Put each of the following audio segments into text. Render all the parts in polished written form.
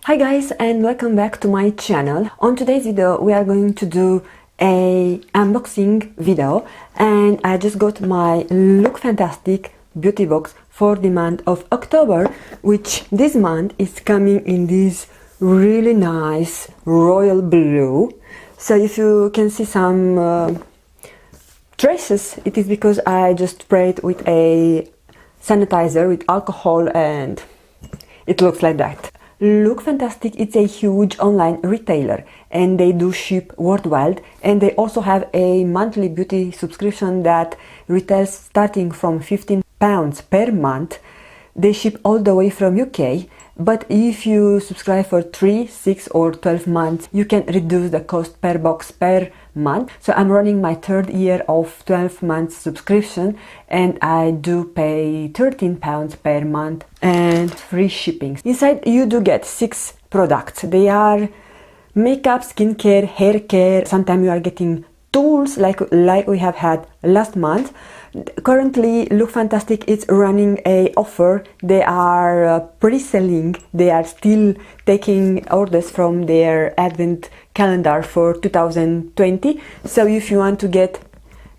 Hi guys, and welcome back to my channel. On today's video we are going to do a unboxing video, and I just got my Lookfantastic Beauty Box for the month of October, which this month is coming in this really nice royal blue. So if you can see some traces, it is because I just sprayed with a sanitizer with alcohol and it looks like that. Lookfantastic is a huge online retailer and they do ship worldwide, and they also have a monthly beauty subscription that retails starting from £15 per month. They ship all the way from UK, but if you subscribe for 3, 6 or 12 months, you can reduce the cost per box per month. So I'm running my third year of 12 months subscription and I do pay £13 per month and free shipping. Inside you do get 6 products. They are makeup, skincare, hair care. Sometimes you are getting tools like we have had last month. Currently Lookfantastic is running a offer. They are pre-selling. They are still taking orders from their advent calendar for 2020. So if you want to get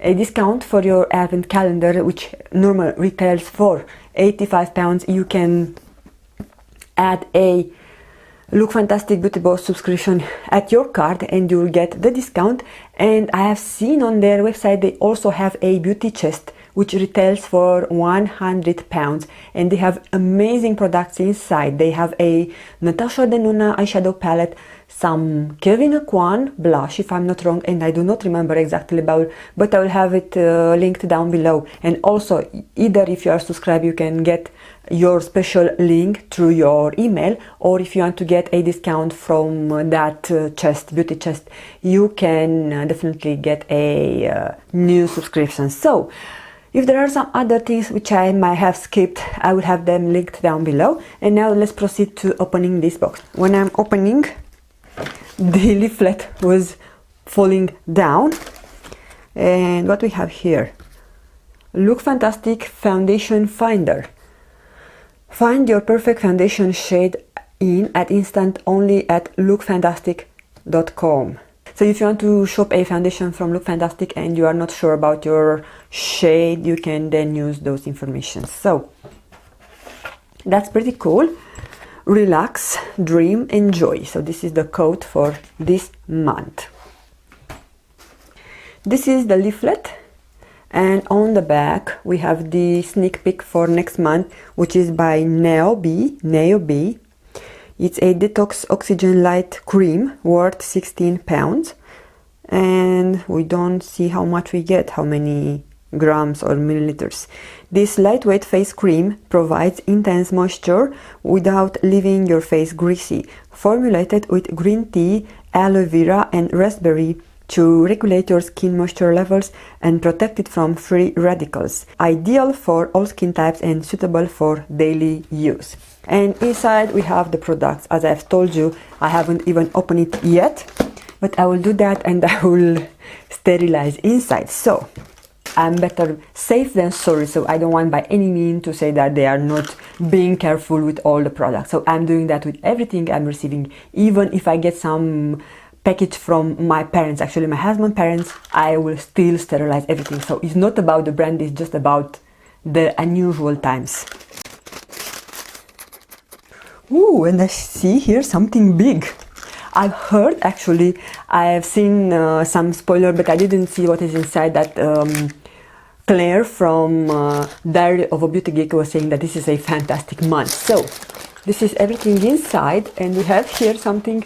a discount for your advent calendar, which normally retails for £85, you can add a Lookfantastic Beauty Box subscription at your card and you will get the discount. And I have seen on their website they also have a beauty chest which retails for £100, and they have amazing products inside. They have a Natasha Denona eyeshadow palette, some Kevin Aucoin blush if I'm not wrong, and I do not remember exactly about, but I will have it linked down below. And also, either if you are subscribed you can get your special link through your email, or if you want to get a discount from that beauty chest, you can definitely get a new subscription. So if there are some other things which I might have skipped, I will have them linked down below. And now let's proceed to opening this box. When I'm opening, the leaflet was falling down. And what we have here: Lookfantastic Foundation Finder. Find your perfect foundation shade in at instant only at lookfantastic.com. So if you want to shop a foundation from Lookfantastic and you are not sure about your shade, you can then use those information. So that's pretty cool. Relax, dream, enjoy. So this is the code for this month. This is the leaflet, and on the back we have the sneak peek for next month, which is by Neo B. It's a detox oxygen light cream worth £16, and we don't see how much we get, how many grams or milliliters. This lightweight face cream provides intense moisture without leaving your face greasy. Formulated with green tea, aloe vera and raspberry to regulate your skin moisture levels and protect it from free radicals. Ideal for all skin types and suitable for daily use. And inside we have the products. As I've told you, I haven't even opened it yet, but I will do that and I will sterilize inside. So I'm better safe than sorry, so I don't want by any means to say that they are not being careful with all the products. So I'm doing that with everything I'm receiving. Even if I get some package from my parents, actually my husband's parents, I will still sterilize everything. So it's not about the brand, it's just about the unusual times. Ooh, and I see here something big. I've heard, actually, I've seen some spoiler, but I didn't see what is inside. That Claire from Diary of a Beauty Geek was saying that this is a fantastic month. So this is everything inside, and we have here something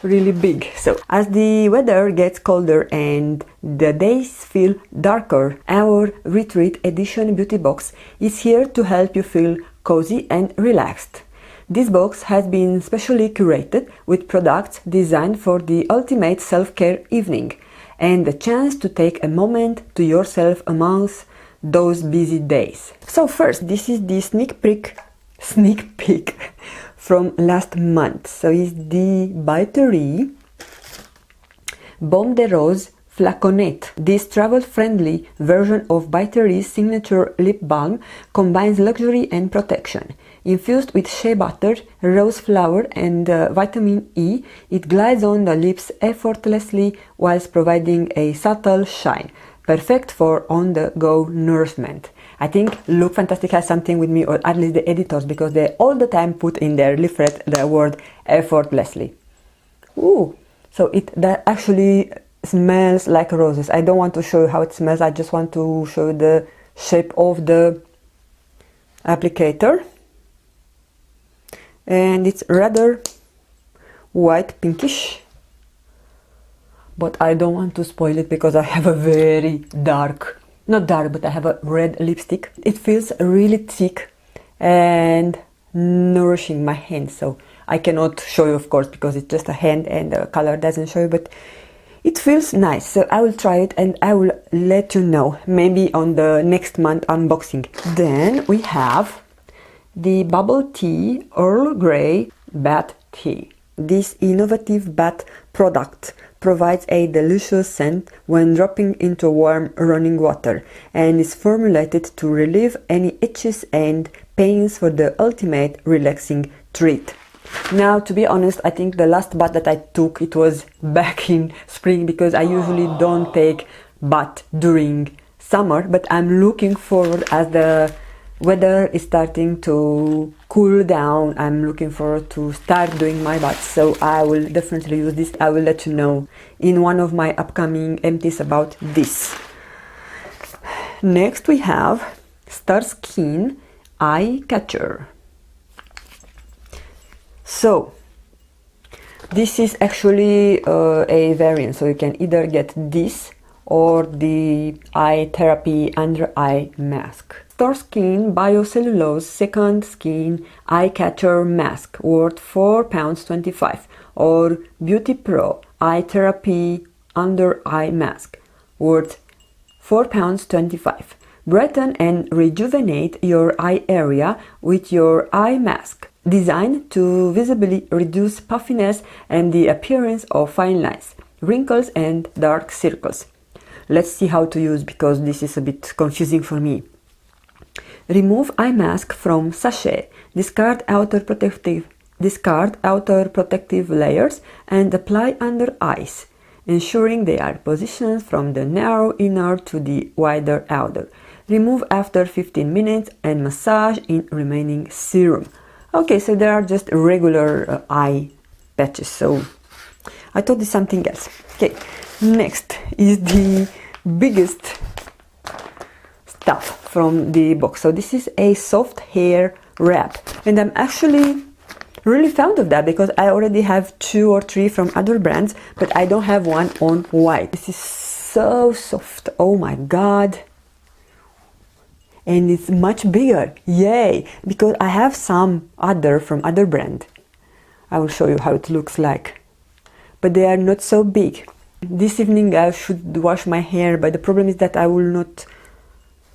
really big. So as the weather gets colder and the days feel darker, our Retreat Edition Beauty Box is here to help you feel cozy and relaxed. This box has been specially curated with products designed for the ultimate self-care evening and the chance to take a moment to yourself amongst those busy days. So first, this is the sneak peek from last month. So it's the Biterie Baume de Rose Flaconate. This travel-friendly version of By Terry's signature lip balm combines luxury and protection. Infused with shea butter, rose flower and vitamin E, it glides on the lips effortlessly whilst providing a subtle shine. Perfect for on-the-go nourishment. I think Look Fantastic has something with me, or at least the editors, because they all the time put in their leaflet the word effortlessly. Ooh, so that actually smells like roses. I don't want to show you how it smells, I just want to show you the shape of the applicator. And it's rather white pinkish, but I don't want to spoil it because I have a very dark, not dark, but I have a red lipstick. It feels really thick and nourishing my hand, so I cannot show you, of course, because it's just a hand and the color doesn't show you, but it feels nice. So I will try it and I will let you know, maybe on the next month unboxing. Then we have the Bubble Tea Earl Grey Bath Tea. This innovative bath product provides a delicious scent when dropping into warm running water and is formulated to relieve any itches and pains for the ultimate relaxing treat. Now, to be honest, I think the last bath that I took, it was back in spring, because I usually don't take bath during summer, but I'm looking forward, as the weather is starting to cool down, I'm looking forward to start doing my bath, so I will definitely use this. I will let you know in one of my upcoming empties about this. Next we have Star Skin Eye Catcher. So this is actually a variant, so you can either get this or the eye therapy under eye mask. Star Skin Biocellulose Second Skin Eye Catcher Mask worth £4.25, or Beauty Pro Eye Therapy Under Eye Mask worth £4.25. Brighten and rejuvenate your eye area with your eye mask, designed to visibly reduce puffiness and the appearance of fine lines, wrinkles and dark circles. Let's see how to use, because this is a bit confusing for me. Remove eye mask from sachet, discard outer protective layers and apply under eyes, ensuring they are positioned from the narrow inner to the wider outer. Remove after 15 minutes and massage in remaining serum. Okay, so there are just regular eye patches, so I thought it's something else. Okay, next is the biggest stuff from the box. So this is a soft hair wrap, and I'm actually really fond of that because I already have 2 or 3 from other brands, but I don't have one on white. This is so soft, oh my god. And it's much bigger, yay, because I have some other from other brand. I will show you how it looks like, but they are not so big. This evening I should wash my hair, but the problem is that I will not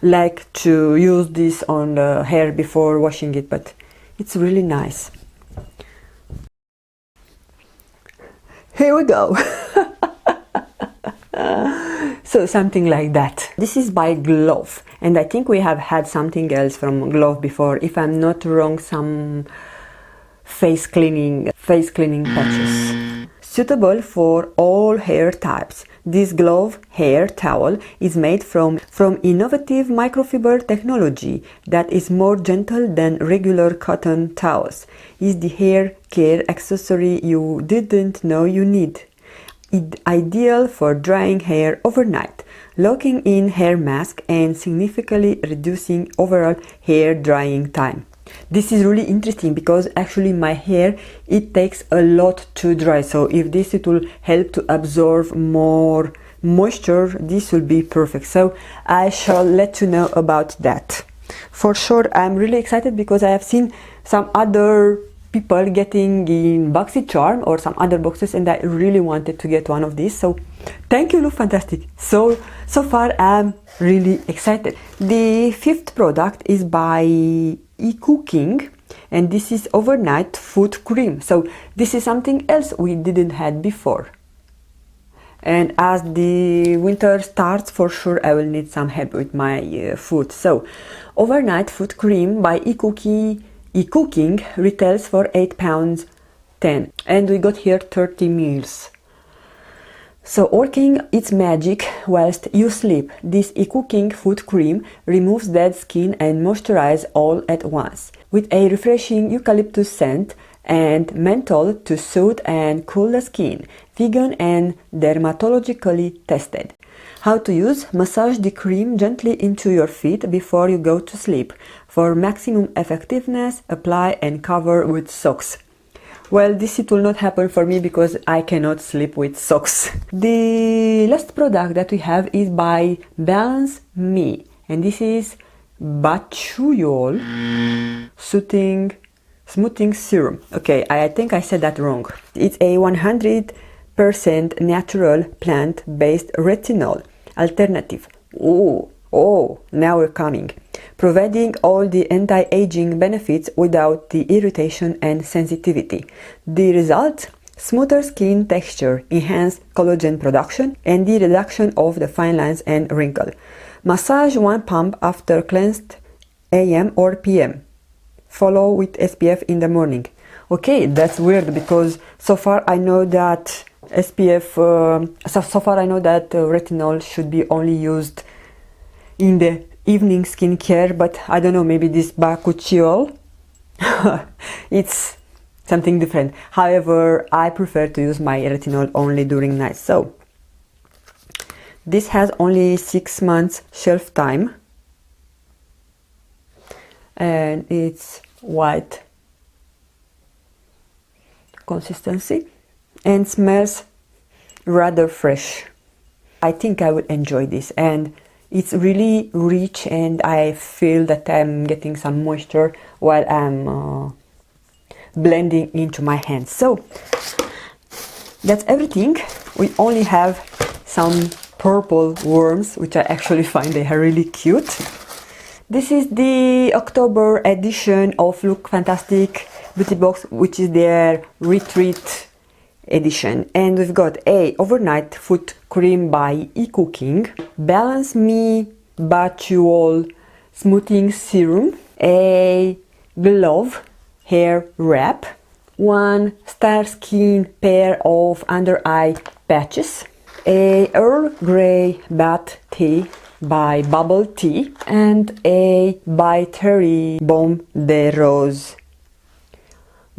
like to use this on the hair before washing it, but it's really nice. Here we go. So something like that. This is by Glove, and I think we have had something else from Glove before, if I'm not wrong, some face cleaning patches. Suitable for all hair types. This Glove hair towel is made from innovative microfiber technology that is more gentle than regular cotton towels. Is the hair care accessory you didn't know you need. Ideal for drying hair overnight, locking in hair mask and significantly reducing overall hair drying time. This is really interesting because actually my hair, it takes a lot to dry, so if this it will help to absorb more moisture, this will be perfect. So I shall let you know about that. For sure, I'm really excited because I have seen some other people getting in BoxyCharm or some other boxes, and I really wanted to get one of these. So thank you, Look Fantastic. So far I'm really excited. The 5th product is by eCooking, and this is overnight foot cream. So this is something else we didn't had before, and as the winter starts, for sure I will need some help with my food. So overnight food cream by eCooking retails for £8.10, and we got here 30 meals. So working its magic whilst you sleep. This eCooking food cream removes dead skin and moisturizes all at once, with a refreshing eucalyptus scent and menthol to soothe and cool the skin. Vegan and dermatologically tested. How to use? Massage the cream gently into your feet before you go to sleep. For maximum effectiveness, apply and cover with socks. Well, this it will not happen for me because I cannot sleep with socks. The last product that we have is by Balance Me, and this is Batuyol Smoothing Serum. Okay, I think I said that wrong. It's a 100% natural plant-based retinol alternative. Oh, now we're coming. Providing all the anti-aging benefits without the irritation and sensitivity. The result? Smoother skin texture, enhanced collagen production, and the reduction of the fine lines and wrinkle. Massage one pump after cleansed AM or PM. Follow with SPF in the morning. Okay, that's weird because so far I know that retinol should be only used in the evening skincare, but I don't know, maybe this Bakuchiol it's something different. However, I prefer to use my retinol only during night. So this has only 6 months shelf time, and it's white consistency and smells rather fresh. I think I would enjoy this, and it's really rich, and I feel that I'm getting some moisture while I'm blending into my hands. So that's everything. We only have some purple worms, which I actually find they are really cute. This is the October edition of Lookfantastic Beauty Box, which is their retreat edition, and we've got a overnight foot cream by eCooking, Balance Me Batuyol Smoothing Serum, a glove hair wrap, one star skin pair of under eye patches, a Earl Grey bath tea by Bubble Tea, and a by Terry Baume de Rose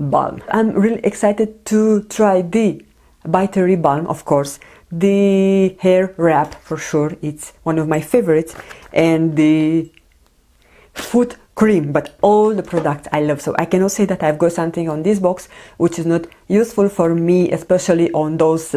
balm. I'm really excited to try the by Terry balm, of course, the hair wrap for sure, it's one of my favorites, and the foot cream, but all the products I love. So I cannot say that I've got something on this box which is not useful for me, especially on those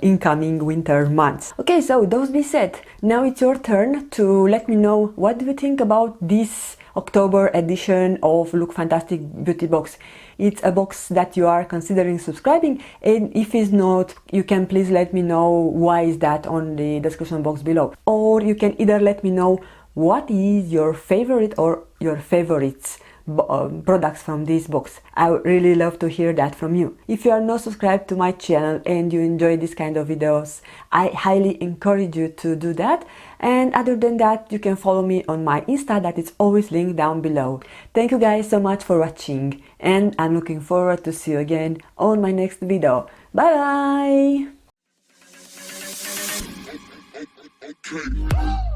incoming winter months. Okay, so those being said, now it's your turn to let me know what do you think about this October edition of Lookfantastic Beauty Box. It's a box that you are considering subscribing, and if it's not, you can please let me know why is that on the description box below. Or you can either let me know what is your favorite or your favorites products from this box. I would really love to hear that from you. If you are not subscribed to my channel and you enjoy this kind of videos, I highly encourage you to do that. And other than that, you can follow me on my Insta, that is always linked down below. Thank you guys so much for watching, and I'm looking forward to see you again on my next video. Bye bye!